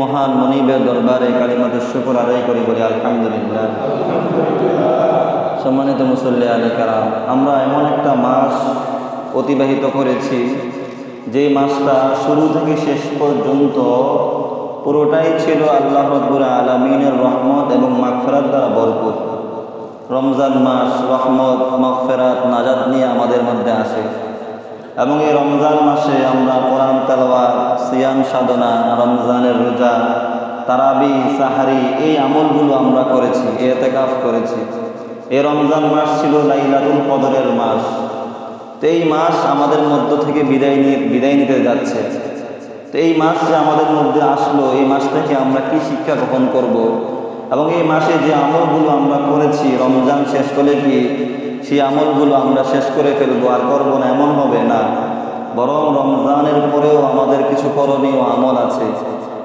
মহান মনিবের দরবারে কালিমাতুশ শুকর আদায় করি, বলি আলহামদুলিল্লাহ। সম্মানিত মুসল্লি আলী কারাম, আমরা এমন একটা মাস অতিবাহিত করেছি যে মাসটা শুরু থেকে শেষ পর্যন্ত পুরোটাই ছিল আল্লাহ রাব্বুল আলামিনের রহমত এবং মাগফিরাত দ্বারা ভরপুর। রমজান মাস রহমত, মাগফিরাত, নাজাত নিয়ে আমাদের মধ্যে আসে এবং এই রমজান মাসে আমরা কোরআন তেলাওয়াত, সিয়াম সাধনা, রমজানের রোজা, তারাবি, সাহারি এই আমলগুলো আমরা করেছি, ইতিকাফ করেছি। এই রমজান মাস ছিল লাইলাতুল কদরের মাস। তো এই মাস আমাদের মধ্য থেকে বিদায় নিতে যাচ্ছে। তো এই মাস যে আমাদের মধ্যে আসলো, এই মাস থেকে আমরা কি শিক্ষা গ্রহণ করব এবং এই মাসে যে আমলগুলো আমরা করেছি, রমজান শেষ হলে কি সেই আমলগুলো আমরা শেষ করে ফেলবো আর করবো না, এমন হবে না। বরং রমজানের পরেও আমাদের কিছু করণীয় আমল আছে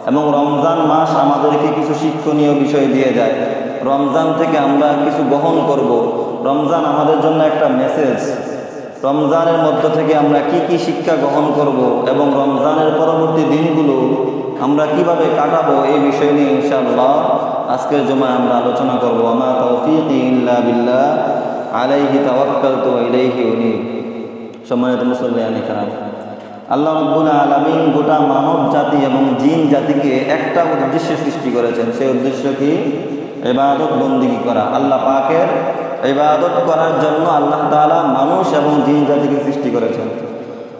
এবং রমজান মাস আমাদেরকে কিছু শিক্ষণীয় বিষয় দিয়ে যায়। রমজান থেকে আমরা কিছু গ্রহণ করব। রমজান আমাদের জন্য একটা মেসেজ। রমজানের মধ্য থেকে আমরা কি কি শিক্ষা গ্রহণ করব এবং রমজানের পরবর্তী দিনগুলো আমরা কিভাবে কাটাবো, এই বিষয় নিয়ে ইনশাআল্লাহ আজকের জুমায় আমরা আলোচনা করব। আমা তাওফীকি ইল্লা বিল্লাহ, আলাইহি তাওয়াক্কালতু ওয়া ইলাইহি উনীব। সম্মানিত মুসল্লিয়ানে কেরাম, আল্লাহ রাব্বুল আলামিন গোটা মানব জাতি এবং জিন জাতিকে একটা উদ্দেশ্যে সৃষ্টি করেছেন। সেই উদ্দেশ্য কি? ইবাদত বন্দেগী করা। আল্লাহ পাকের ইবাদত করার জন্য আল্লাহ তাআলা মানুষ এবং জিন জাতিকে সৃষ্টি করেছেন।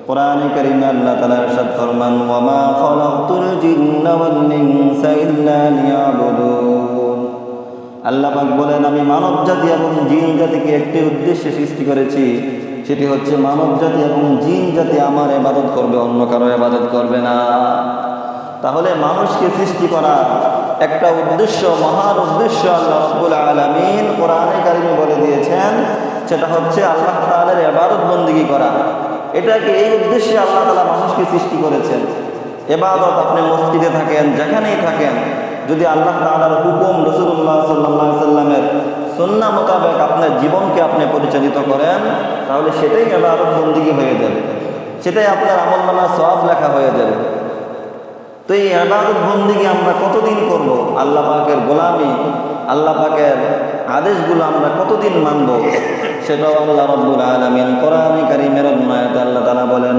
কোরআনে কারীমে আল্লাহ তাআলা ইরশাদ ফরমান, ওয়া মা খালাকতুল জিন্না ওয়াল ইনসা ইল্লা লিয়াবুদুন। আল্লাহ পাক বলেন, আমি মানব জাতি এবং জিন জাতিকে একটি উদ্দেশ্যে সৃষ্টি করেছি, সেটি হচ্ছে মানব জাতি এবং জিন জাতি আমার ইবাদত করবে, অন্য কারো ইবাদত করবে না। তাহলে মানুষকে সৃষ্টি করা একটা উদ্দেশ্য, মহান উদ্দেশ্য আল্লাহ রাব্বুল আলামিন কোরআনে কারীমে বলে দিয়েছেন, সেটা হচ্ছে আল্লাহ তাআলার ইবাদত বন্দেগী করা। এটাকে এই উদ্দেশ্যে আল্লাহ তাআলা মানুষকে সৃষ্টি করেছেন। ইবাদত আপনি মসজিদে থাকেন, যেখানেই থাকেন, যদি আল্লাহ তাআলার হুকুম, রাসূলুল্লাহ সাল্লাল্লাহু আলাইহি সাল্লামের সুন্নাহ মোতাবেক আপনার জীবনকে আপনি পরিচালিত করেন, তাহলে সেটাই ইবাদত বন্দেগী হয়ে যাবে, সেটাই আপনার আমলনামায় সওয়াব লেখা হয়ে যাবে। তো এই ইবাদত বন্দেগী আমরা কতদিন করব? আল্লাহ পাকের গোলামি, আল্লাহ পাকের আদেশগুলো আমরা কতদিন মানব? সেটাও আল্লাহ রাব্বুল আলামিন কোরআনে কারীমের আয়াতে আল্লাহ তাআলা বলেন,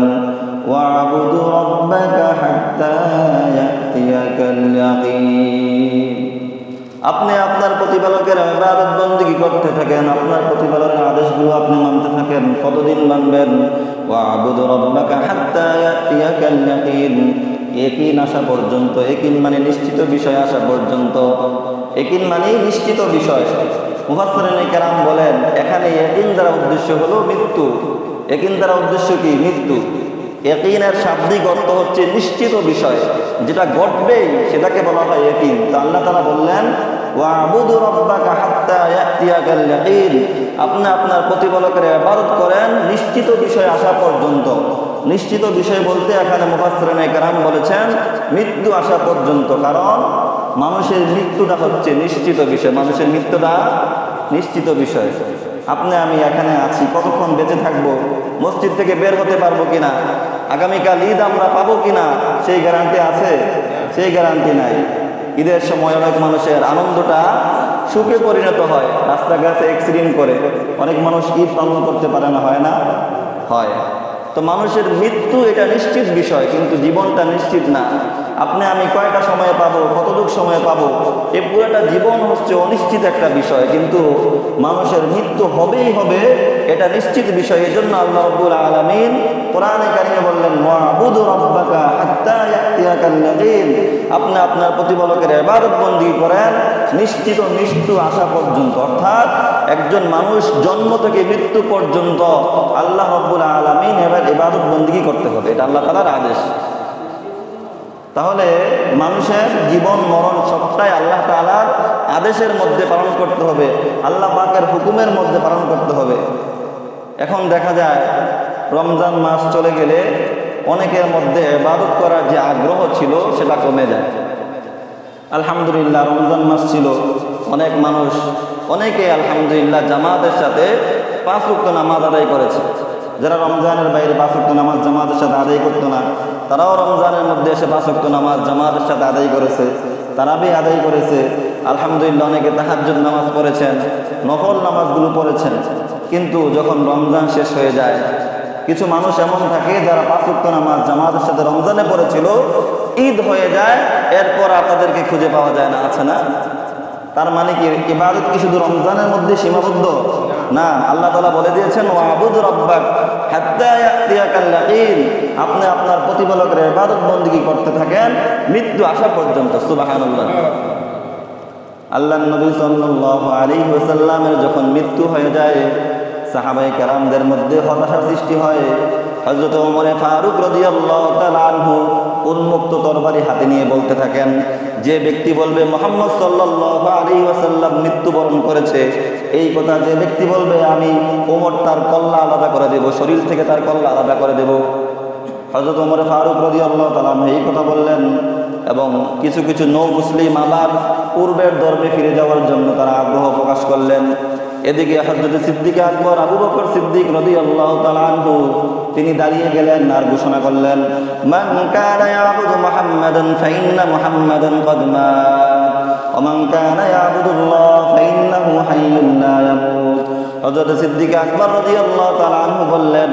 ওয়া'বুদু রাব্বাকা হাত্তা ইয়াতিয়াকাল ইয়াকিন। আপনি আপনার প্রতিপালকের ইবাদত বন্দেগী করতে থাকেন, আপনার প্রতিপালকের আদেশগুলো আপনি মানতে থাকেন। কতদিন মানবেন? ওয়া'বুদু রাব্বাকা হাত্তা ইয়াতিয়াকাল ইয়াকিন, ইয়াকিন আসা পর্যন্ত। ইয়াকিন মানে নিশ্চিত বিষয় আসা পর্যন্ত। ইয়াকিন মানে নিশ্চিত বিষয়। মুফাসসিরিনে কেরাম বলেন, এখানে ইয়াকিন দ্বারা উদ্দেশ্য হলো মৃত্যু। ইয়াকিন দ্বারা উদ্দেশ্য কি? মৃত্যু। ইয়াকিনের শাব্দিক অর্থ হচ্ছে নিশ্চিত বিষয়, যেটা ঘটবেই সেটাকে বলা হয় ইয়াকিন। তো আল্লাহ তাআলা বললেন, ওয়া'বুদু রাব্বাকা হাত্তা ইয়াতিয়াকাল ইয়াকিন, আপনি আপনার প্রতিপালকের ইবাদত করেন নিশ্চিত বিষয় আসা পর্যন্ত। নিশ্চিত বিষয় বলতে এখানে মুফাসসিরিনে কেরাম বলেছেন মৃত্যু আসা পর্যন্ত। কারণ মানুষের মৃত্যুটা হচ্ছে নিশ্চিত বিষয়, মানুষের মৃত্যুটা নিশ্চিত বিষয়। আপনি আমি এখানে আছি, কতক্ষণ বেঁচে থাকবো, মসজিদ থেকে বের হতে পারবো কিনা, আগামীকাল ঈদ আমরা পাবো কিনা, সেই গ্যারান্টি আছে? সেই গ্যারান্টি নাই। ঈদের সময় অনেক মানুষের আনন্দটা সুখে পরিণত হয়, রাস্তাঘাটে অ্যাক্সিডেন্ট করে অনেক মানুষ ঈদ পালন করতে পারে না, হয় না? হয়। তো মানুষের মৃত্যু এটা নিশ্চিত বিষয়, কিন্তু জীবনটা নিশ্চিত না। আপনি আমি কয়টা সময় পাবো, কতটুকু সময় পাবো, এই পুরোটা জীবন হচ্ছে অনিশ্চিত একটা বিষয়। কিন্তু মানুষের মৃত্যু হবেই হবে, এটা নিশ্চিত বিষয়। এই জন্য আল্লাহ রাব্বুল আলামিন কোরআনে কারীমে বললেন, ওয়া'বুদু রাব্বাকা হাত্তা ইয়াতিয়াকাল ইয়াকিন, আপনি আপনার প্রতিপালকের ইবাদত বন্দেগী করেন নিশ্চিত মৃত্যু আসা পর্যন্ত। অর্থাৎ একজন মানুষ জন্ম থেকে মৃত্যু পর্যন্ত আল্লাহ রাব্বুল আলামিন এবার ইবাদত বন্দেগী করতে হবে, এটা আল্লাহ তাআলার আদেশ। তাহলে মানুষের জীবন মরণ সবটাই আল্লাহ তাআলার আদেশের মধ্যে পালন করতে হবে, আল্লাহ পাকের হুকুমের মধ্যে পালন করতে হবে। এখন দেখা যায় রমজান মাস চলে গেলে অনেকের মধ্যে ইবাদত করার যে আগ্রহ ছিল সেটা কমে যায়। আলহামদুলিল্লাহ রমজান মাস ছিল, অনেক মানুষ, অনেকে আলহামদুলিল্লাহ জামাতের সাথে 5 ওয়াক্ত নামাজ আদায় করেছে। যারা রমজানের বাইরে 5 ওয়াক্ত নামাজ জামাতের সাথে আদায় করতো না, তারাও রমজানের মধ্যে এসে 5 ওয়াক্ত নামাজ জামাতের সাথে আদায় করেছে, তারাবি আদায় করেছে। আলহামদুলিল্লাহ, অনেকে তাহাজ্জুদ নামাজ পড়েছেন, নফল নামাজগুলো পড়েছেন। কিন্তু যখন রমজান শেষ হয়ে যায়, কিছু মানুষ এমন থাকে যারা 5 ওয়াক্ত নামাজ জামাতের সাথে রমজানে পড়েছিল, ঈদ হয়ে যায়, এরপর আর তাদেরকে খুঁজে পাওয়া যায় না, আছে না? তার মানে কি ইবাদত কি শুধু রমজানের মধ্যে সীমাবদ্ধ? না, আল্লাহ তাআলা বলে দিয়েছেন ওয়াবুদ রাব্বাক হাত্তা ইয়াতিয়াকাল ইয়াকিন, আপনি আপনার প্রতিপালকের ইবাদত বندگی করতে থাকেন মৃত্যু আসা পর্যন্ত। সুবহানাল্লাহ। আল্লাহর নবী সাল্লাল্লাহু আলাইহি ওয়াসাল্লামের যখন মৃত্যু হয়ে যায়, সাহাবায়ে কেরামদের মধ্যে হতাশার সৃষ্টি হয়। হযরত ওমর ফারুক রাদিয়াল্লাহু তাআলা আনহু উন্মুক্ত তরবারি হাতে নিয়ে বলতে থাকেন, যে ব্যক্তি বলবে মুহাম্মদ সাল্লাল্লাহু আলাইহি ওয়াসাল্লাম মৃত্যুবরণ করেছে, এই কথা যে ব্যক্তি বলবে, আমি ওমর তার কল্লা আলাদা করে দেব, শরীর থেকে তার কল্লা আলাদা করে দেব। হযরত ওমর ফারুক রাদিয়াল্লাহু তাআলা এই কথা বললেন, এবং কিছু কিছু নৌ মুসলিম আবার পূর্বের ধর্মে ফিরে যাওয়ার জন্য তারা আগ্রহ প্রকাশ করলেন। এদিকে হযরত সিদ্দিক আকবর আবু বকর সিদ্দিক রাদিয়াল্লাহু তাআলা আনহু তিনি দাঁড়িয়ে গেলেন আর ঘোষণা করলেন, মান কানা ইয়াবুদু মুহাম্মাদান ফাইন্না মুহাম্মাদান ক্বাদ মাত ওয়া মান কানা ইয়াবুদুল্লাহ ফাইন্নাহু হাইয়্যুন লা ইয়ামুত। হযরত সিদ্দিক আকবর রাদিয়াল্লাহু তাআলা আনহু বললেন,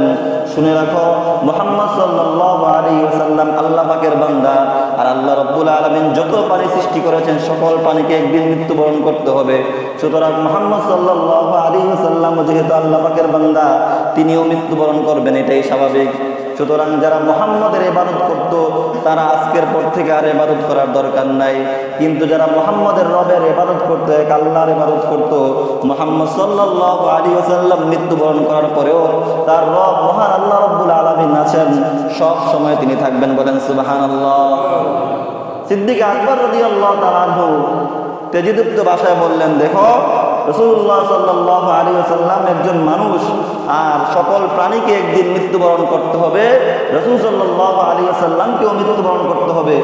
শুনে রাখো, মুহাম্মদ সাল্লাল্লাহু আলাইহি ওয়াসাল্লাম আল্লাহ পাকের বান্দা, আর আল্লাহ রাব্বুল আলামিন যত পানি সৃষ্টি করেছেন সকল পানিকে একদিন মৃত্যুবরণ করতে হবে। সুতরাং মুহাম্মদ সাল্লাল্লাহু আলাইহি ওয়াসাল্লাম যেহেতু আল্লাহ পাকের বান্দা, তিনিও মৃত্যুবরণ করবেন, এটাই স্বাভাবিক। সুতরাং যারা মুহাম্মদের ইবাদত করত, তারা আজকের পর থেকে আর ইবাদত করার দরকার নাই। কিন্তু যারা মুহাম্মদের রবের ইবাদত করত, এক আল্লাহর ইবাদত করত, মুহাম্মদ সাল্লাল্লাহু আলাইহি ওয়াসাল্লাম মৃত্যুবরণ করার পরেও তার রব মহান আল্লাহ রাব্বুল আলামিন আছেন, সব সময় তিনি থাকবেন। বলেন সুবহানাল্লাহ। সিদ্দিক আকবর রাদিয়াল্লাহু তাআলা আনহু তেজদীপ্ত ভাষায় বললেন, দেখো, রাসূলুল্লাহ সাল্লাল্লাহু আলাইহি ওয়াসাল্লাম একজন মানুষ, আর সকল প্রাণীকে একদিন মৃত্যুবরণ করতে হবে। রাসূল সাল্লাল্লাহু আলাইহি ওয়াসাল্লামকেও মৃত্যুবরণ করতে হবে।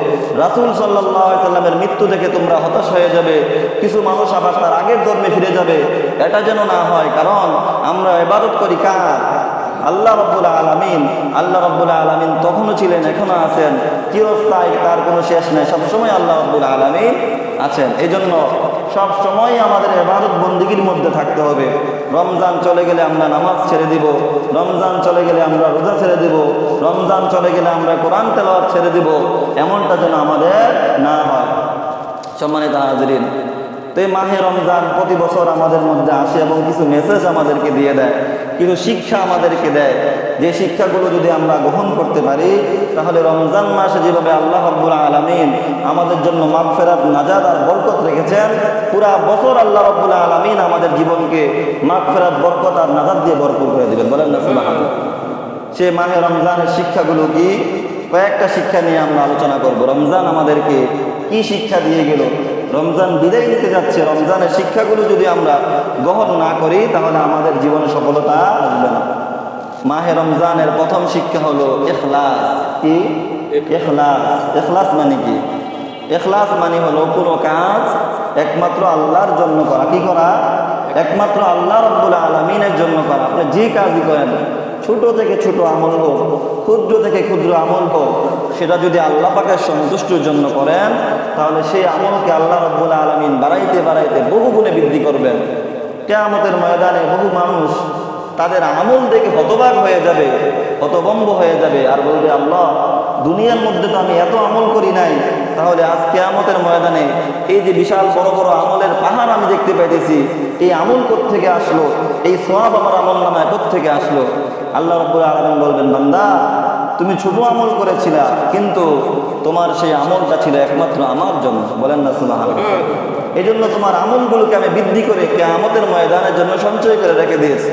রাসূল সাল্লাল্লাহু আলাইহি ওয়াসাল্লামের মৃত্যু দেখে তোমরা হতাশ হয়ে যাবে, কিছু মানুষ আবার তার আগের ধর্মে ফিরে যাবে, এটা যেন না হয়। কারণ আমরা ইবাদত করি কার? আল্লাহ রাব্বুল আলামিন। আল্লাহ রাব্বুল আলামিন তখনও ছিলেন, এখনো আছেন, চিরস্থায়ী, তার কোনো শেষ নাই, সবসময় আল্লাহ রাব্বুল আলামিন আছেন। এই জন্য সবসময় আমাদের ইবাদত বন্দেগীর মধ্যে থাকতে হবে। রমজান চলে গেলে আমরা নামাজ ছেড়ে দিব, রমজান চলে গেলে আমরা রোজা ছেড়ে দিব, রমজান চলে গেলে আমরা কোরআন তেলাওয়াত ছেড়ে দিব, এমনটা যেন আমাদের না হয়। সম্মানিত হাজিরিন, তো এই মাহে রমজান প্রতি বছর আমাদের মধ্যে আসে এবং কিছু মেসেজ আমাদেরকে দিয়ে দেয়, কিছু শিক্ষা আমাদেরকে দেয়। যে শিক্ষাগুলো যদি আমরা গ্রহণ করতে পারি, তাহলে রমজান মাসে যেভাবে আল্লাহ রাব্বুল আলামিন আমাদের জন্য মাগফিরাত, নাজাত আর বরকত রেখেছেন, পুরা বছর আল্লাহ রাব্বুল আলামিন আমাদের জীবনকে মাগফিরাত, বরকত আর নাজাত দিয়ে ভরপুর করে দিবেন। বলেন না সুবহানাল্লাহ। সে মাহে রমজানের শিক্ষাগুলো কি? কয়েকটা শিক্ষা নিয়ে আমরা আলোচনা করব। রমজান আমাদেরকে কি শিক্ষা দিয়ে গেল? রমজান বিদায় নিতে যাচ্ছে, রমজানের শিক্ষাগুলো যদি আমরা গ্রহণ না করি, তাহলে আমাদের জীবনে সফলতা আসবে না। মাহে রমজানের প্রথম শিক্ষা হলো ইখলাস। কি ইখলাস? ইখলাস মানে কি? ইখলাস মানে হলো কোনো কাজ একমাত্র আল্লাহর জন্য করা। কি করা? একমাত্র আল্লাহ রাব্বুল আলামিনের জন্য করা। আপনি যে কাজই করেন, ছোট থেকে ছোট আমল হোক, ক্ষুদ্র থেকে ক্ষুদ্র আমল হোক, সেটা যদি আল্লাহ পাকের সন্তুষ্টির জন্য করেন, তাহলে সেই আমলকে আল্লাহ রাব্বুল আলামিন বাড়াইতে বাড়াইতে বহু গুণে বৃদ্ধি করবেন। কিয়ামতের ময়দানে বহু মানুষ তাদের আমল দেখে হতবাক হয়ে যাবে, হতভম্ব হয়ে যাবে, আর বলবে, আল্লাহ, দুনিয়ার মধ্যে তো আমি এত আমল করি নাই, তাহলে আজ কিয়ামতের ময়দানে এই যে বিশাল বড় বড় আমলের পাহাড় আমি দেখতে পাইতেছি, এই আমল কোত্থেকে আসলো? এই সওয়াব আমার আমল নামায় কোত্থেকে আসলো? আল্লাহ রাব্বুল আলামিন বলবেন, বান্দা, তুমি ছোট আমল করেছিলা, কিন্তু তোমার সেই আমলটা ছিল একমাত্র আমার জন্য। বলেন না সুবহানাল্লাহ। এই জন্য তোমার আমলগুলোকে আমি বৃদ্ধি করে কিয়ামতের ময়দানের জন্য সঞ্চয় করে রেখে দিয়েছি।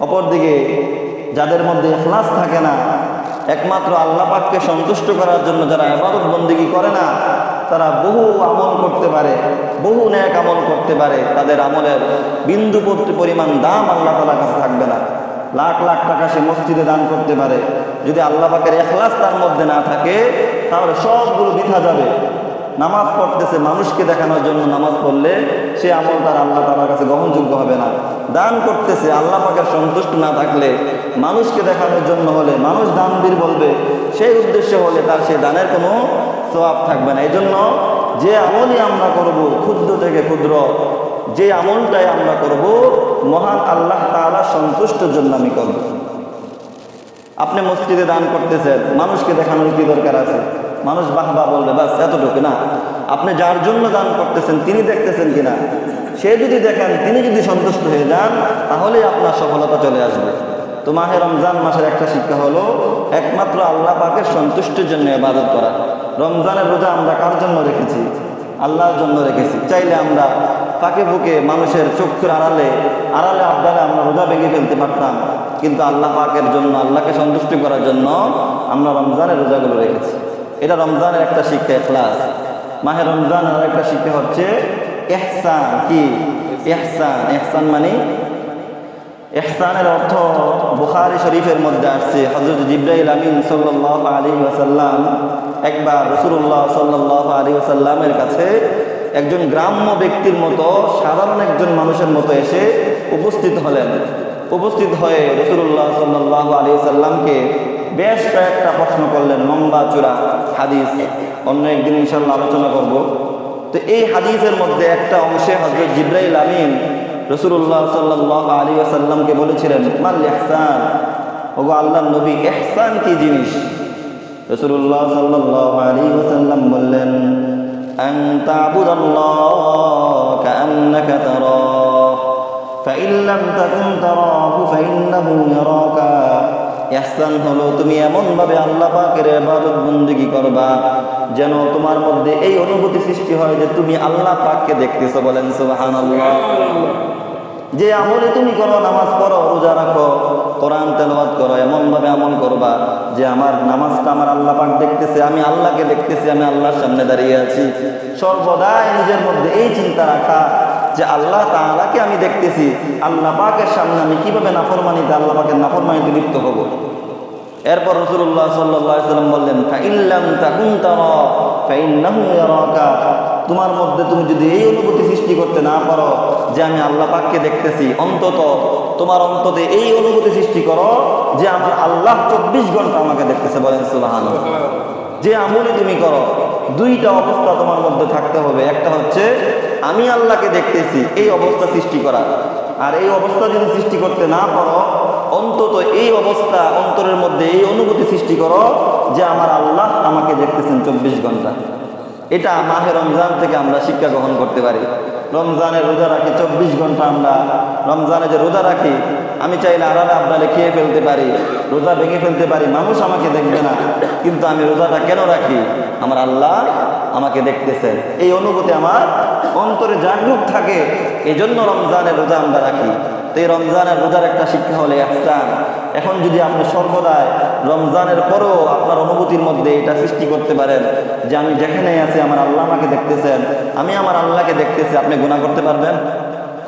অপরদিকে যাদের মধ্যে ইখলাস থাকে না, একমাত্র আল্লাহ পাককে সন্তুষ্ট করার জন্য যারা ইবাদত বন্দেগী করে না, তারা বহু আমল করতে পারে, বহু নেক আমল করতে পারে, তাদের আমলের বিন্দু পরিমাণ দাম আল্লাহ তাআলার কাছে থাকবে না। লাখ লাখ টাকা সে মসজিদে দান করতে পারে, যদি আল্লাহ পাকের ইখলাস তার মধ্যে না থাকে, তাহলে সবগুলো বৃথা যাবে। নামাজ পড়তেছে মানুষকে দেখানোর জন্য নামাজ পড়লে সে আমল তার আল্লাহ তাআলার কাছে গ্রহণযোগ্য হবে না। দান করতেছে আল্লাহ পাকের সন্তুষ্ট না থাকলে মানুষকে দেখানোর জন্য হলে, মানুষ দানবীর বলবে, সেই উদ্দেশ্য হলে তার সেই দানের কোনো সওয়াব থাকবে না। এই জন্য যে আমলই আমরা করব, ক্ষুদ্র থেকে ক্ষুদ্র যে আমলটাই আমরা করব, মহান আল্লাহ তাআলা সন্তুষ্টের জন্য আমি করব। আপনি মসজিদে দান করতেছেন, মানুষকে দেখানোর কি দরকার আছে? মানুষ বাহবা বলবে, বাস এতটুকু না। আপনি যার জন্য দান করতেছেন তিনি দেখতেছেন কিনা, সে যদি দেখেন, তিনি যদি সন্তুষ্ট হয়ে যান, তাহলেই আপনার সফলতা চলে আসবে। তো মাহে রমজান মাসের একটা শিক্ষা হলো একমাত্র আল্লাহ পাকের সন্তুষ্টির জন্য ইবাদত করা। রমজানের রোজা আমরা কার জন্য রেখেছি? আল্লাহর জন্য রেখেছি। চাইলে আমরা ফাঁকে ফুঁকে মানুষের চক্ষুর আড়ালে আবদালে আমরা রোজা ভেঙে ফেলতে পারতাম, কিন্তু আল্লাহ পাকের জন্য, আল্লাহকে সন্তুষ্টি করার জন্য আমরা রমজানের রোজাগুলো রেখেছি। এটা রমজানের একটা শিক্ষা, ইখলাস। মাহে রমজানের একটা শিক্ষা হচ্ছে ইহসান। কি ইহসান? ইহসান মানে, ইহসানের অর্থ বুখারী শরীফের মধ্যে আসছে। হযরত জিবরাইল আমিন সাল্লাল্লাহু আলাইহি ওয়াসাল্লাম একবার রাসূলুল্লাহ সাল্লাল্লাহু আলাইহি ওয়াসাল্লামের কাছে একজন গ্রাম্য ব্যক্তির মতো, সাধারণ একজন মানুষের মতো এসে উপস্থিত হলেন। উপস্থিত হয়ে রাসূলুল্লাহ সাল্লাল্লাহু আলাইহি ওয়াসাল্লামকে বেশ কয়েকটা প্রশ্ন করলেন, লম্বা চূড়া হাদিস, অন্য একদিন ইনশাআল্লাহ আলোচনা করব। তো এই হাদিসের মধ্যে একটা অংশে হযরত জিবরাইল আমিন রাসূলুল্লাহ সাল্লাল্লাহু আলাইহি ওয়াসাল্লামকে বলেছিলেন, মাল ইহসান, ওগো আল্লাহর নবী, ইহসান কি জিনিস? রাসূলুল্লাহ সাল্লাল্লাহু আলাইহি ওয়াসাল্লাম বললেন, আন তা'বুদাল্লাহ কাআন্নাকা তারাহ ফাইন লাম তাকুন তারাহু ফাইন্নাহু ইয়ারাকা। ইহসান হলো তুমি এমনভাবে আল্লাহ পাকের ইবাদত বন্দেগী করবা যেন তোমার মধ্যে এই অনুভূতি সৃষ্টি হয় যে তুমি আল্লাহ পাককে দেখতেছো। বলেন সুবহানাল্লাহ। যে আমলে তুমি করো, নামাজ পড়ো, রোজা রাখো, কোরআন তেলাওয়াত করো, এমনভাবে আমল করবা যে আমার নামাজটা আমার আল্লাহ পাক দেখতেছে, আমি আল্লাহকে দেখতেছি, আমি আল্লাহর সামনে দাঁড়িয়ে আছি। সর্বদাই নিজের মধ্যে এই চিন্তা রাখা যে আল্লাহ তাআলাকে আমি দেখতেছি, আল্লাহ পাকের সামনে আমি কিভাবে নাফরমানিতে, আল্লাহ পাকের নাফরমানিতে লিপ্ত হব। এরপর রাসূলুল্লাহ সাল্লাল্লাহু আলাইহি ওয়াসাল্লাম বললেন, ফাইন লাম তাকুন তারা ফাইন্নাহু ইয়ারাকা। তোমার মধ্যে তুমি যদি এই অনুভূতি সৃষ্টি করতে না পারো যে আমি আল্লাহ পাককে দেখতেছি, অন্তত তোমার অন্ততে এই অনুভূতি সৃষ্টি করো যে আমার আল্লাহ 24 ঘন্টা আমাকে দেখতেছে। বলেন সুবহানাল্লাহ। যে আমলই তুমি করো, দুইটা অবস্থা তোমার মধ্যে থাকতে হবে। একটা হচ্ছে আমি আল্লাহকে দেখতেছি, এই অবস্থা সৃষ্টি করা। আর এই অবস্থা যদি সৃষ্টি করতে না পারো, অন্তত এই অবস্থা অন্তরের মধ্যে এই অনুভূতি সৃষ্টি করো যে আমার আল্লাহ আমাকে দেখতেছেন 24 ঘন্টা। এটা মাহে রমজান থেকে আমরা শিক্ষা গ্রহণ করতে পারি। রমজানে রোজা রাখি 24 ঘন্টা, আমরা রমজানে যে রোজা রাখি, আমি চাইলে আড়ালে আবদালে খেয়ে ফেলতে পারি, রোজা ভেঙে ফেলতে পারি, মানুষ আমাকে দেখবে না, কিন্তু আমি রোজাটা কেন রাখি? আমার আল্লাহ আমাকে দেখতেছেন, এই অনুভূতি আমার অন্তরে জাগরুক থাকে, এই জন্য রমজানের রোজা আমরা রাখি। তো এই রমজানের রোজার একটা শিক্ষা হলে ইহসান। এখন যদি আপনি সর্বদাই রমজানের পরেও আপনার অনুভূতির মধ্যে এটা সৃষ্টি করতে পারেন যে আমি যেখানেই আছি আমার আল্লাহ আমাকে দেখতেছেন, আমি আমার আল্লাহকে দেখতেছি, আপনি গুনাহ করতে পারবেন?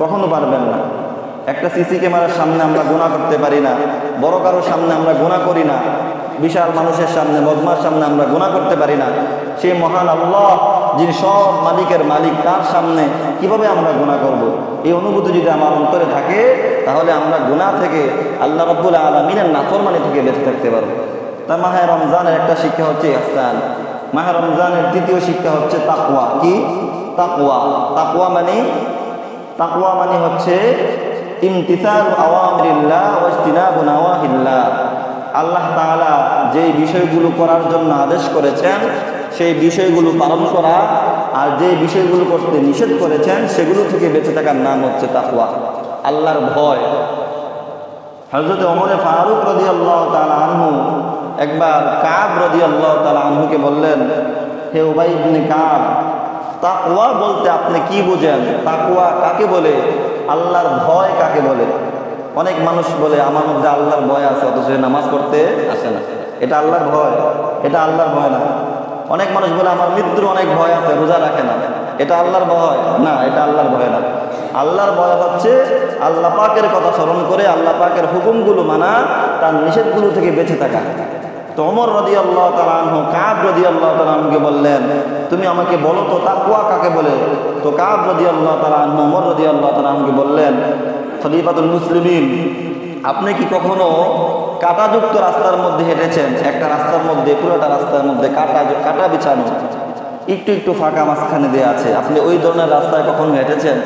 কখনো পারবেন না। একটা সিসি ক্যামেরার সামনে আমরা গুনাহ করতে পারি না, বড় কারোর সামনে আমরা গুনাহ করি না, বিশাল মানুষের সামনে, মজমার সামনে আমরা গুনাহ করতে পারি না। সেই মহান আল্লাহ যিনি সব মালিকের মালিক, তার সামনে কিভাবে আমরা গুনাহ করব? এই অনুভূতি যদি আমার অন্তরে থাকে, তাহলে আমরা গুনাহ থেকে, আল্লাহ রাব্বুল আলামিনের নাফরমানি থেকে বেঁচে থাকতে পারবো। তার মাহে রমজানের একটা শিক্ষা হচ্ছে ইহসান। মাহে রমজানের দ্বিতীয় শিক্ষা হচ্ছে তাকওয়া। কি তাকওয়া? তাকওয়া মানে হচ্ছে ইমতিসালু আওয়ামিরিল্লাহ ওয়া ইজতিনাবু নাওয়াহিল্লাহ। আল্লাহ তাআলা যেই বিষয়গুলো করার জন্য আদেশ করেছেন সেই বিষয়গুলো পালন করা, আর যে বিষয়গুলো করতে নিষেধ করেছেন সেগুলো থেকে বেঁচে থাকার নাম হচ্ছে তাকওয়া, আল্লাহর ভয়। হযরত ওমর ফারুক রাদিয়াল্লাহু তাআলা আনহু একবার কাব রাদিয়াল্লাহু তাআলা আনহুকে বললেন, হে উবাই ইবনে কাব, তাকওয়া বলতে আপনি কি বোঝেন? তাকওয়া কাকে বলে? আল্লাহর ভয় কাকে বলে? অনেক মানুষ বলে আমার মধ্যে আল্লাহর ভয় আছে, অথচ নামাজ পড়তে আসে না। এটা আল্লাহর ভয়? এটা আল্লাহর ভয় না। অনেক মানুষ বলে আমার মৃত্যুর অনেক ভয় আছে, রোজা রাখে না। এটা আল্লাহর ভয় না, এটা আল্লাহর ভয় না। আল্লাহর ভয় হচ্ছে আল্লাহ পাকের কথা স্মরণ করে আল্লাহ পাকের হুকুমগুলো মানা, তার নিষেধগুলো থেকে বেঁচে থাকা। তো ওমর রাদিয়াল্লাহু তাআলা আনহু কাব রাদিয়াল্লাহু তাআলা আনহুকে বললেন, তুমি আমাকে বলো তো তাকওয়া কাকে বলে? তো কাব রাদিয়াল্লাহু তাআলা আনহু ওমর রাদিয়াল্লাহু তাআলা আনহুকে বললেন, খলিফাতুল মুসলিমিন, আপনি কি কখনো কাঁটাযুক্ত রাস্তার মধ্যে হেঁটেছেন, একটা রাস্তার মধ্যে, পুরোটা রাস্তার মধ্যে কাঁটা বিছানো, একটু একটু ফাঁকা মাঝখানে দিয়ে আছে, আপনি ওই ধরনের রাস্তায় কখনো হেঁটেছেন?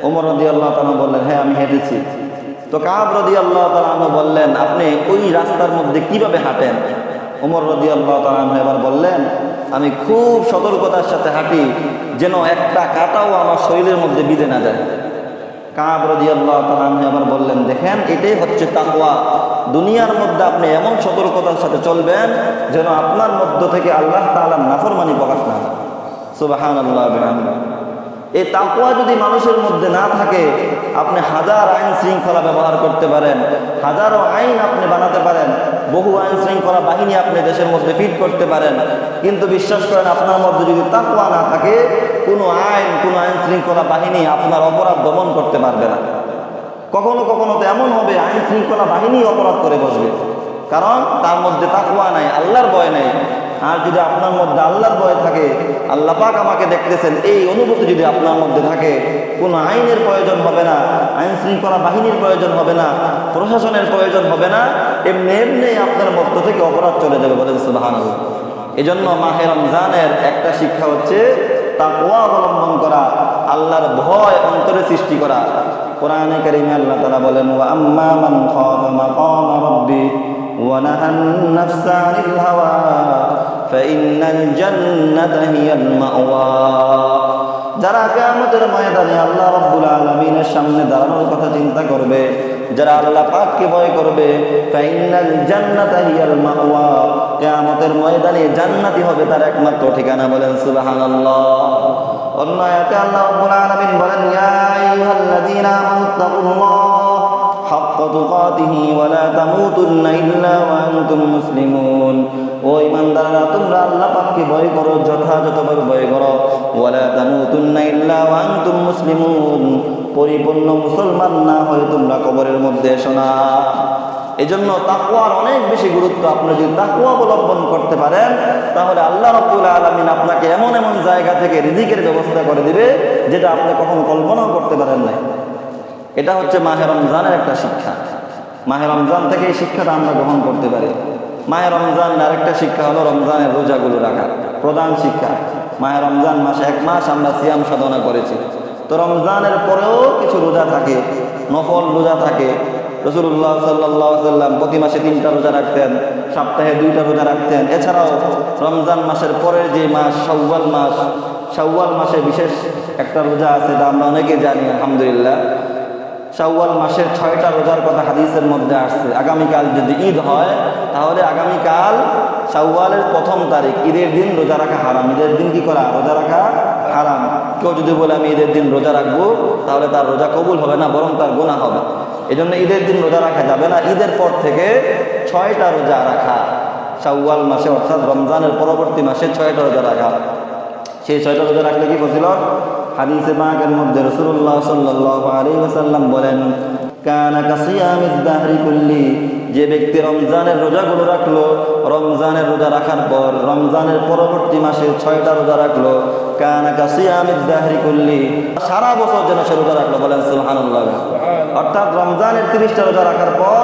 ওমর রাদিয়াল্লাহু তাআলা বললেন, হ্যাঁ আমি হেঁটেছি। তো কাব রাদিয়াল্লাহু তাআলা বললেন, আপনি ওই রাস্তার মধ্যে কিভাবে হাঁটেন? ওমর রাদিয়াল্লাহু তাআলা এবার বললেন, আমি খুব সতর্কতার সাথে হাঁটি, যেন একটা কাঁটাও আমার শরীরের মধ্যে বিঁধে না যায়। কাব রাদিয়াল্লাহু তাআলা আবার বললেন, দেখেন এটাই হচ্ছে তাকওয়া। দুনিয়ার মধ্যে আপনি এমন সতর্কতার সাথে চলবেন যেন আপনার মধ্য থেকে আল্লাহ তাআলার নাফরমানি প্রকাশ না হয়। সুবহানাল্লাহ বিহামদিহি। এই তাকওয়া যদি মানুষের মধ্যে না থাকে, আপনি হাজার আইন শৃঙ্খলা ব্যবহার করতে পারেন, হাজারো আইন আপনি বানাতে পারেন, বহু আইন শৃঙ্খলা বাহিনী আপনি দেশের মধ্যে ফিট করতে পারেন, কিন্তু বিশ্বাস করেন আপনার মধ্যে যদি তাকওয়া না থাকে, কোনো আইন শৃঙ্খলা বাহিনী আপনার অপরাধ দমন করতে পারবে না। কখনো কখনো তো এমন হবে আইন শৃঙ্খলা বাহিনী অপরাধ করে বসবে, কারণ তার মধ্যে তাকওয়া নাই, আল্লাহর ভয় নাই। আর যদি আপনার মধ্যে আল্লাহর ভয় থাকে, আল্লাহ পাক আমাকে দেখতেছেন, এই অনুভূতি যদি আপনার মধ্যে থাকে, কোনো আইনের প্রয়োজন হবে না, আইন শৃঙ্খলা বাহিনীর প্রয়োজন হবে না, প্রশাসনের প্রয়োজন হবে না, এমনি এমনি আপনার মধ্য থেকে অপরাধ চলে যাবে। বলেন সুবহানাল্লাহ। এজন্য মাহে রমজানের একটা শিক্ষা হচ্ছে তাকওয়া অবলম্বন করা, আল্লাহর ভয় অন্তরে সৃষ্টি করা। কোরআনে কারীমে আল্লাহ তাআলা বলেন, ওয়া আম্মা মান খাফা মাকাম রাব্বি ওয়া নাহান নাফসা আনিল হাওয়া ফাইন্নাল জান্নাতা হিয়াল মাওয়া। যারা কিয়ামতের ময়দানে আল্লাহ রাব্বুল আলামিনের সামনে দাঁড়ানোর কথা চিন্তা করবে, যারা আল্লাহ পাককে ভয় করবে, ফাইন্নাল জান্নাতা হিয়াল মাওয়া, কিয়ামতের ময়দানে জান্নাতই হবে তার একমাত্র ঠিকানা। বলেন সুবহানাল্লাহ। অন্য আয়াতে আল্লাহ রাব্বুল আলামিন বলেন, ইয়া আইয়ুহাল্লাযীনা আমানুত্তাকুল্লাহ হাক্কা তুকাতিহি ওয়া লা তামুতুন্না ইল্লা ওয়া আনতুম মুসলিমুন। ও ঈমানদাররা, তোমরা আল্লাহ পাককে ভয় করো, যথাযথভাবে ভয় করো। ওয়া লা তামুতুন্না ইল্লা ওয়া আনতুম মুসলিমুন, পরিপূর্ণ মুসলমান না হয়ে তোমরা কবরের মধ্যে এসো না। এজন্য তাকওয়ার অনেক বেশি গুরুত্ব। আপনি যদি তাকওয়া অবলম্বন করতে পারেন, তাহলে আল্লাহ রাব্বুল আলামিন আপনাকে এমন এমন জায়গা থেকে রিজিকের ব্যবস্থা করে দিবে যেটা আপনি কখনো কল্পনাও করতে পারেন না। এটা হচ্ছে মাহে রমজানের একটা শিক্ষা। মাহে রমজান থেকে এই শিক্ষাটা আমরা গ্রহণ করতে পারি। মাহে রমজান আরেকটা শিক্ষা হলো রমজানের রোজাগুলো রাখা, প্রধান শিক্ষা। মাহে রমজান মাসে 1 মাস আমরা সিয়াম সাধনা করেছি, তো রমজানের পরেও কিছু রোজা থাকে, নফল রোজা থাকে। রাসূলুল্লাহ সাল্লাল্লাহু আলাইহি ওয়াসাল্লাম প্রতি মাসে 3টা রোজা রাখতেন, সপ্তাহে 2টা রোজা রাখতেন। এছাড়াও রমজান মাসের পরের যে মাস শাওয়াল মাসে বিশেষ একটা রোজা আছে, এটা আমরা অনেকে জানি আলহামদুলিল্লাহ। শাওয়াল মাসের 6টা রোজার কথা হাদিসের মধ্যে আসছে। আগামীকাল যদি ঈদ হয়, তাহলে আগামীকাল শাওয়ালের 1ম তারিখ, ঈদের দিন রোজা রাখা হারাম। ঈদের দিন কি করা? রোজা রাখা হারাম। কেউ যদি বলে আমি ঈদের দিন রোজা রাখবো, তাহলে তার রোজা কবুল হবে না, বরং তার গুনাহ হবে। এজন্য ঈদের দিন রোজা রাখা যাবে না। ঈদের পর থেকে 6টা রোজা রাখা, শাওয়াল মাসে অর্থাৎ রমজানের পরবর্তী মাসে 6টা রোজা রাখা। সেই 6টা রোজা রাখলে কি ফজিলত? হাদিসে পাকের মধ্যে রাসূলুল্লাহ সাল্লাল্লাহু আলাইহি ওয়াসাল্লাম বলেন, কানা কাসিয়ামিদ দাহরি কুল্লি, যে ব্যক্তি রমজানের রোজাগুলো রাখলো, রমজানের রোজা রাখার পর রমজানের পরবর্তী মাসে 6টা রোজা রাখলো, কানা কাসিয়ামিদ দাহরি কুল্লি, সারা বছর যেন সে রোজা রাখলো। বলেন সুবহানাল্লাহ। অর্থাৎ রমজানের 30টা রোজা রাখার পর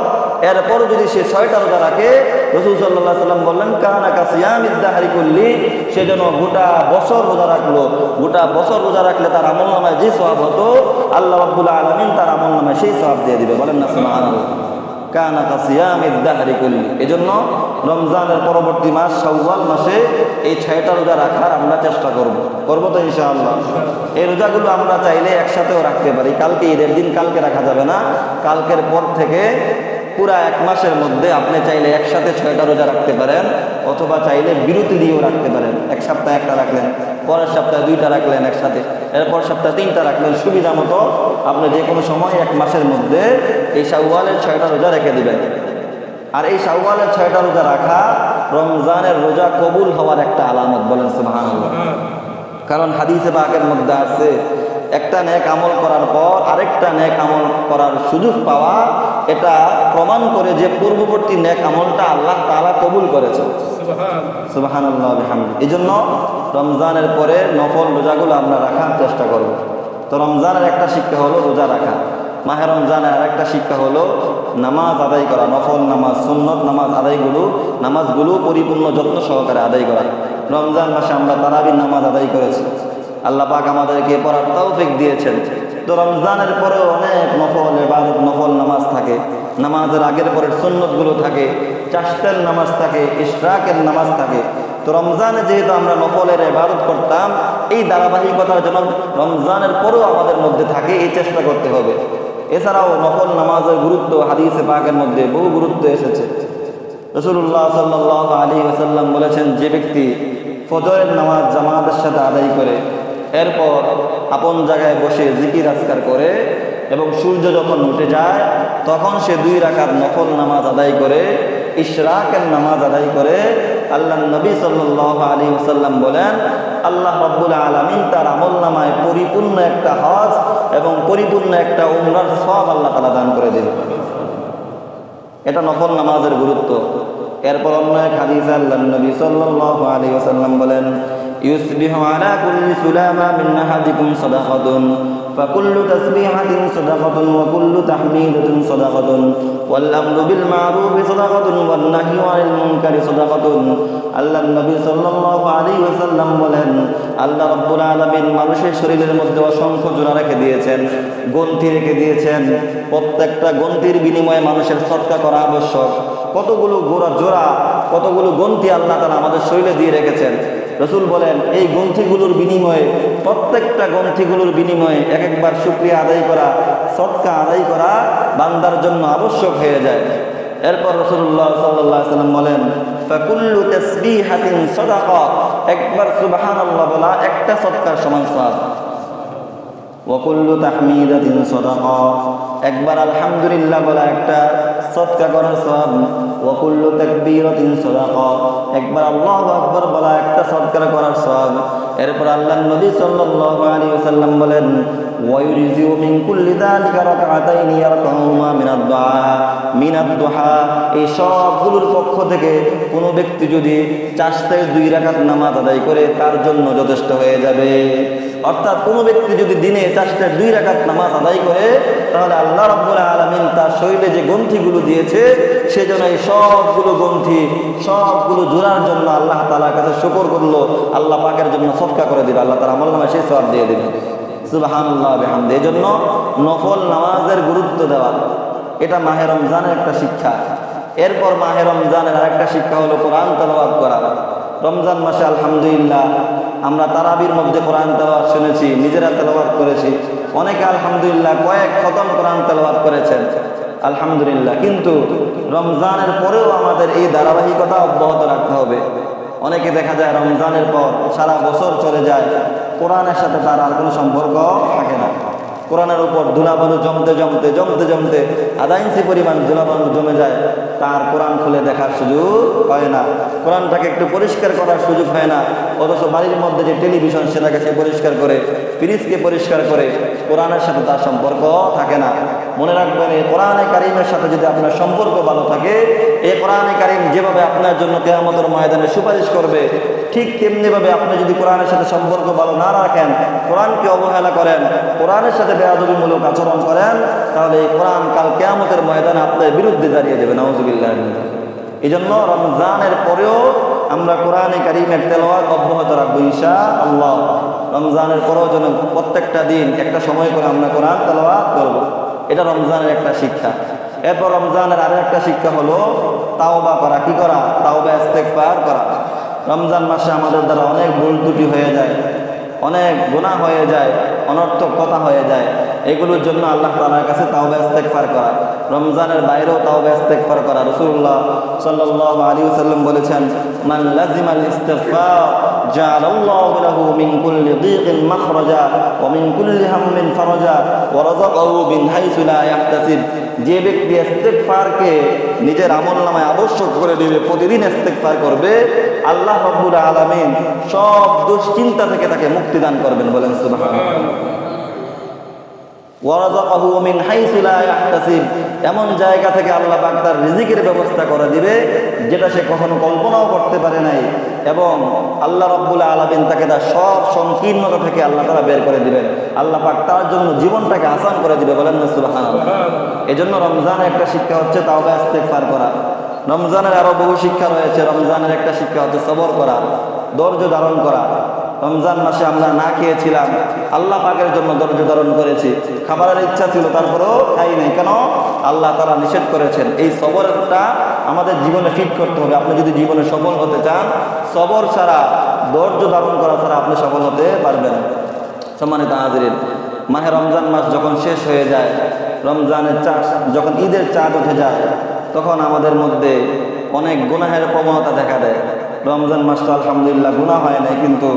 এরপর যদি সে 6টা রোজা রাখে, রাসূল সাল্লাল্লাহু আলাইহি ওয়াসাল্লাম বললেন, কানা কাসিয়ামিদ দাহরি কুল্লি, সে যেন গোটা বছর রোজা রাখলো। গোটা বছর রোজা রাখলে তার আমলনামায় যে সওয়াব হতো, আল্লাহ রাব্বুল আলামিন তার আমলনামায় সেই সওয়াব দিয়ে দিবে। বলেন না সুবহানাল্লাহ। কানা কাসিয়ামিদ দাহরি কুল্লি। এজন্য রমজানের পরবর্তী মাস শাওয়াল মাসে এই 6টা রোজা রাখার আমরা চেষ্টা করব তো ইনশাআল্লাহ। এই রোজাগুলো আমরা চাইলে একসাথেও রাখতে পারি। কালকে ঈদের দিন, কালকে রাখা যাবে না, কালকের পর থেকে পুরা 1 মাসের মধ্যে আপনি চাইলে একসাথে 6টা রোজা রাখতে পারেন, অথবা চাইলে বিরতি দিয়েও রাখতে পারেন। এক সপ্তাহে 1টা রাখলেন, পরের সপ্তাহে 2টা রাখলেন একসাথে, এরপর সপ্তাহে 3টা রাখলেন। সুবিধা মতো আপনি যে কোনো সময় 1 মাসের মধ্যে এই শাওয়ালের 6টা রোজা রেখে দিবেন। আর এই শাওয়ালের 6টা রোজা রাখা রমজানের রোজা কবুল হওয়ার একটা আলামত। বলেন সুবহানাল্লাহ। কারণ হাদিসে পাকের মধ্যে আছে, একটা নেক আমল করার পর আরেকটা নেক আমল করার সুযোগ পাওয়া, এটা প্রমাণ করে যে পূর্ববর্তী নেক আমলটা আল্লাহ তাআলা কবুল করেছে। সুবহানাল্লাহ বিহামদিহি। এজন্য রমজানের পরে নফল রোজাগুলো আমরা রাখার চেষ্টা করব। তো রমজানের একটা শিক্ষা হলো রোজা রাখা। মাহে রমজানের আরেকটা শিক্ষা হলো নামাজ আদায় করা, নফল নামাজ, সুন্নত নামাজ নামাজগুলো পরিপূর্ণ যত্ন সহকারে আদায় করা। রমজান মাসে আমরা তারাবির নামাজ আদায় করেছি, আল্লাহ পাক আমাদেরকে পড়ার তৌফিক দিয়েছেন। তো রমজানের পরেও অনেক নফল ইবাদত, নফল নামাজ থাকে, নামাজের আগের পরের সুন্নতগুলো থাকে, চাশতের নামাজ থাকে, ইশরাকের নামাজ থাকে। তো রমজানে যেহেতু আমরা নফলের ইবাদত করতাম, এই ধারাবাহিকতার জন্য রমজানের পরেও আমাদের মধ্যে থাকে, এই চেষ্টা করতে হবে। এছাড়াও নফল নামাজের গুরুত্ব হাদিসে পাকের মধ্যে বহু গুরুত্ব এসেছে। রাসূলুল্লাহ সাল্লাল্লাহু আলাইহি ওয়াসাল্লাম বলেছেন, যে ব্যক্তি ফজরের নামাজ জামাতের সাথে আদায় করে, এরপর আপন জায়গায় বসে জিকির আজকার করে এবং সূর্য যখন উঠে যায় তখন সে 2 রাকাত নফল নামাজ আদায় করে, ইশরাকের নামাজ আদায় করে, আল্লাহর নবী সাল্লাল্লাহু আলাইহি ওয়াসাল্লাম বলেন, আল্লাহ রাব্বুল আলামিন তার আমলনামায় পরিপূর্ণ একটা হজ এবং পরিপূর্ণ একটা উমরার সওয়াব আল্লাহ তাআলা দান করে দেবেন। এটা নফল নামাজের গুরুত্ব। এরপর অন্য এক হাদিসে আল্লাহর নবী সাল্লাল্লাহু আলাইহি ওয়াসাল্লাম বলেন, ইউসবিহু আলা কুল্লি সুলামা মিন আহাদিকুম সাদাকাতুন ফাকুল্লু তাসবিহাতিন সাদাকাতুন ওয়া কুল্লু তাহমিদাতিন সাদাকাতুন ওয়াল আমরু বিল মা'রুফি সাদাকাতুন ওয়ান নাহয়ু আনিল মুনকারি সাদাকাতুন। আল্লাহর নবী সাল্লাল্লাহু আলাইহি ওয়াসাল্লাম বলেন, আল্লাহ রাব্বুল আলামিন মানুষের শরীরের মধ্যে অসংখ্য জোড়া রেখে দিয়েছেন, গ্রন্থি রেখে দিয়েছেন। প্রত্যেকটা গ্রন্থির বিনিময়ে মানুষের সদকা করা আবশ্যক। কতগুলো জোড়া, কতগুলো গ্রন্থি আল্লাহ তাআলা আমাদের শরীরে দিয়ে রেখেছেন। রাসূল বলেন, এই গ্রন্থিগুলোর বিনিময়ে, প্রত্যেকটা গ্রন্থিগুলোর বিনিময়ে একবার শুকরিয়া আদায় করা, সদকা আদায় করা বান্দার জন্য আবশ্যক হয়ে যায়। এরপর রাসূলুল্লাহ সাল্লাল্লাহু আলাইহি ওয়াসাল্লাম বলেন, ফাকুল্লু তাসবিহাতিন সাদাকা, একবার সুবহানাল্লাহ বলা একটা সদকার সমান সওয়াব। ওয়া কুল্লু তাহমিদাতিন সাদাকা, একবার আলহামদুলিল্লাহ বলা একটা সদকা করার সওয়াব। ওয়া কুল্লু তাকবীরাতিন সাদাকা, একবার আল্লাহু আকবার বলা একটা সদকা করার সওয়াব। এরপর আল্লাহর নবী সাল্লাল্লাহু আলাইহি ওয়াসাল্লাম বলেন, ওয়া ইউরিযু মিন কুল্লি যালিকা রাকআতাইনি ইয়ারকাউমা মিনাদ দুহা, এই সবগুলোর পক্ষ থেকে কোনো ব্যক্তি যদি চাষতের 2 রাকাত নামাজ আদায় করে তার জন্য যথেষ্ট হয়ে যাবে। অর্থাৎ কোনো ব্যক্তি যদি দিনে চাষতের 2 রাকাত নামাজ আদায় করে, তাহলে আল্লাহ রাব্বুল আলামিন তার শরীরে যে গ্রন্থিগুলো দিয়েছে সেজন্য এই সবগুলো গ্রন্থি, সবগুলো জোড়ার জন্য আল্লাহ তাআলার কাছে শুকর করলো, আল্লাহ পাকের জন্য সদকা করে দিল, আল্লাহ তাআলা আমলনামায় সেই সওয়াব দিয়ে দিবেন। সুবহানাল্লাহ বিহামদি। এই জন্য নফল নামাজের গুরুত্ব দেওয়া, এটা মাহে রমজানের একটা শিক্ষা। এরপর মাহে রমজানের আরেকটা শিক্ষা হলো কোরআন তেলাওয়াত করা। রমজান মাসে আলহামদুলিল্লাহ আমরা তারাবির মধ্যে কোরআন তেলাওয়াত শুনেছি, নিজেরা তেলাওয়াত করেছি। অনেকে আলহামদুলিল্লাহ কয়েক খতম কোরআন তেলাওয়াত করেছেন, আলহামদুলিল্লাহ। কিন্তু রমজানের পরেও আমাদের এই ধারাবাহিকতা অব্যাহত রাখতে হবে। অনেকে দেখা যায় রমজানের পর সারা বছর চলে যায়, কোরআনের সাথে তার আর কোনো সম্পর্ক থাকে না। কোরআনের উপর ধুলাবালু জমতে জমতে জমতে জমতে আধা ইঞ্চি পরিমাণ ধুলাবালু জমে যায়, তার কোরআন খুলে দেখার সুযোগ হয় না, কোরআনটাকে একটু পরিষ্কার করার সুযোগ হয় না। অথচ বাড়ির মধ্যে যে টেলিভিশন সেটাকে সে পরিষ্কার করে, ফ্রিজকে পরিষ্কার করে, কোরআনের সাথে তার সম্পর্ক থাকে না। মনে রাখবেন, এই কোরআনে কারিমের সাথে যদি আপনার সম্পর্ক ভালো থাকে, এই কোরআনে কারিম যেভাবে আপনার জন্য কিয়ামতের ময়দানে সুপারিশ করবে, ঠিক তেমনিভাবে আপনি যদি কোরআনের সাথে সম্পর্ক ভালো না রাখেন, কোরআনকে অবহেলা করেন, কোরআনের সাথে বেয়াদবিমূলক আচরণ করেন, তাহলে এই কোরআন কাল কিয়ামতের ময়দানে আপনার বিরুদ্ধে দাঁড়িয়ে দেবে। নাউযুবিল্লাহ। এই জন্য রমজানের পরেও আমরা কোরআনে কারিমের তেলাওয়াত অব্যাহত রাখবো ইনশাআল্লাহ। রমজানের পরেও যেন প্রত্যেকটা দিন একটা সময় করে আমরা কোরআন তেলাওয়াত করব, এটা রমজানের একটা শিক্ষা। এরপর রমজানের আরো একটা শিক্ষা হলো তাওবা করা। কি করা? তাওবা ইস্তেগফার করা। রমজান মাসে আমাদের দ্বারা অনেক ভুল ত্রুটি হয়ে যায়, অনেক গুনাহ হয়ে যায়, অনর্থক কথা হয়ে যায়। এগুলোর জন্য আল্লাহ তাআলার কাছে তাওবা ইস্তেগফার করা, রমজানের বাইরেও তাওবা ইস্তেগফার করা। রাসূলুল্লাহ সাল্লাল্লাহু আলাইহি ওয়াসাল্লাম বলেছেন, মান লাজিমাল ইস্তিগফার জাআলাল্লাহু লাহু মিন কুল্লি দীকিন মাখরাজা ওয়া মিন কুল্লি হাম্মিন ফারাজা ওয়া রাযাকাহু মিন হাইসু লা ইয়াহতাসিব। যে ব্যক্তি ইস্তেগফারকে নিজের আমলনামায় আবশ্যক করে দিবে, প্রতিদিন ইস্তেগফার করবে, আল্লাহ রাব্বুল আলামিন সব দুশ্চিন্তা থেকে তাকে মুক্তি দান করবেন। বলেন সুবহানাল্লাহ। ওয়ারাযাকাহু মিন হাইসু লা ইয়াহতাসিব, এমন জায়গা থেকে আল্লাহ পাক তার রিজিকের ব্যবস্থা করে দিবে যেটা সে কখনো কল্পনাও করতে পারে নাই, এবং আল্লাহ রাব্বুল আলামিন তাকে তার সব সংকীর্ণতা থেকে আল্লাহ তাআলা বের করে দিবেন। আল্লাহ পাক তার জন্য জীবনটাকে আসান করে দিবে, বলেন না সুবহানাল্লাহ। এজন্য রমজানের একটা শিক্ষা হচ্ছে তাওবা ইস্তেগফার করা। রমজানের আরো বহু শিক্ষা রয়েছে। রমজানের একটা শিক্ষা হচ্ছে সবর করা, ধৈর্য ধারণ করা। রমজান মাসে আমরা না খেয়েছিলাম, আল্লাহ পাকের জন্য ধৈর্য ধারণ করেছি। খাবারের ইচ্ছা ছিল, তারপরেও খাই নাই, কেন? আল্লাহ তাআলা নিষেধ করেছেন। এই সবরটা আমাদের জীবনে ফিট করতে হবে। আপনি যদি জীবনে সফল হতে চান, সবর ছাড়া, ধৈর্য ধারণ করা ছাড়া আপনি সফল হতে পারবেন না। সম্মানিত হাজিরিন, মাহে রমজান মাস যখন শেষ হয়ে যায়, রমজানের চাঁদ যখন ঈদের চাঁদ উঠে যায়, তখন আমাদের মধ্যে অনেক গুনাহের প্রবণতা দেখা দেয়। রমজান মাসটা আলহামদুলিল্লাহ গুনাহ হয় নাই, কিন্তু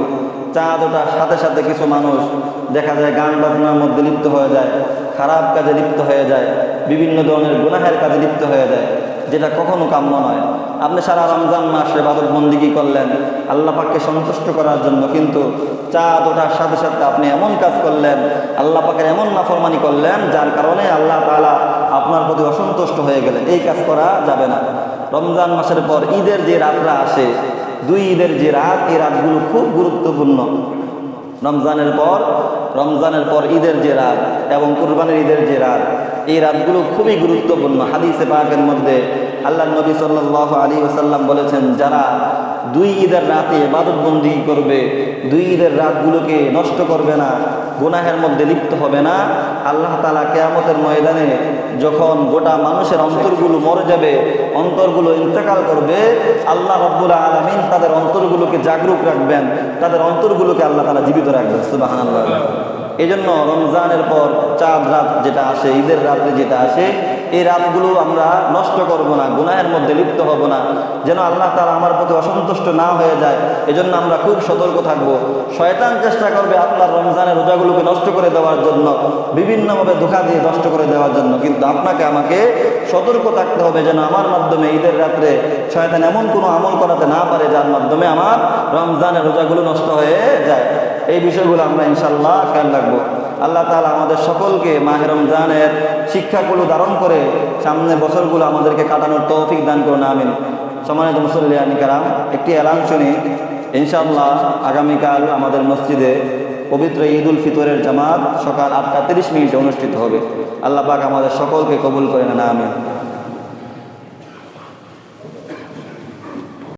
চাঁদ ওঠার সাথে সাথে কিছু মানুষ দেখা যায় গান বাজনার মধ্যে লিপ্ত হয়ে যায়, খারাপ কাজে লিপ্ত হয়ে যায়, বিভিন্ন ধরনের গুনাহের কাজে লিপ্ত হয়ে যায়, যেটা কখনো কাম্য নয়। আপনি সারা রমজান মাস ইবাদত বন্দেগী করলেন আল্লাহ পাককে সন্তুষ্ট করার জন্য, কিন্তু চাঁদ ওঠার সাথে সাথে আপনি এমন কাজ করলেন, আল্লাহ পাকের এমন নাফরমানি করলেন, যার কারণে আল্লাহ তাআলা আপনার প্রতি অসন্তুষ্ট হয়ে গেলেন। এই কাজ করা যাবে না। রমজান মাসের পর ঈদের যে রাতটা আসে, দুই ঈদের যে রাত, এই রাতগুলো খুব গুরুত্বপূর্ণ। রমজানের পর ঈদের যে রাত এবং কুরবানির ঈদের যে রাত, এই রাতগুলো খুবই গুরুত্বপূর্ণ। হাদিসে পাকের মধ্যে আল্লাহ নবী সাল্লাল্লাহু আলাইহি ওয়াসাল্লাম বলেছেন, যারা দুই ঈদের রাতে ইবাদত বন্দেগী করবে, দুই ঈদের রাতগুলোকে নষ্ট করবে না, গুনাহের মধ্যে লিপ্ত হবে না, আল্লাহ তাআলা কিয়ামতের ময়দানে যখন গোটা মানুষের অন্তরগুলো মরে যাবে, অন্তরগুলো ইন্তেকাল করবে, আল্লাহ রাব্বুল আলামিন তাদের অন্তরগুলোকে জাগরুক রাখবেন, তাদের অন্তরগুলোকে আল্লাহ তাআলা জীবিত রাখবেন। সুবহানাল্লাহ। এই জন্য রমজানের পর চাঁদ রাত যেটা আসে, ঈদের রাত্রে যেটা আসে, এই রাতগুলো আমরা নষ্ট করব না, গুনাহের মধ্যে লিপ্ত হব না, যেন আল্লাহ তাআলা আমার প্রতি অসন্তুষ্ট না হয়ে যায়। এজন্য আমরা খুব সতর্ক থাকব। শয়তান চেষ্টা করবে আপনার রমজানের রোজাগুলোকে নষ্ট করে দেওয়ার জন্য, বিভিন্নভাবে ধোঁকা দিয়ে নষ্ট করে দেওয়ার জন্য, কিন্তু আপনাকে আমাকে সতর্ক থাকতে হবে যেন আমার মাধ্যমে ঈদের রাত্রে শয়তান এমন কোনো আমল করাতে না পারে যার মাধ্যমে আমার রমজানের রোজাগুলো নষ্ট হয়ে যায়। এই বিষয়গুলো আমরা ইনশাআল্লাহ খেয়াল রাখবো। আল্লাহ তাআলা আমাদের সকলকে মাহে রমজানের শিক্ষাগুলো ধারণ করে সামনে বছরগুলো আমাদেরকে কাটানোর তৌফিক দান করুন, আমিন। সম্মানিত মুসল্লিয়ান কিরাম, একটি এলান শুনি। ইনশাআল্লাহ আগামীকাল আমাদের মসজিদে পবিত্র ঈদ উল ফিতরের জামাত সকাল 8টা 30 মিনিটে অনুষ্ঠিত হবে। আল্লাহ পাক আমাদের সকলকে কবুল করে নেন, আমিন।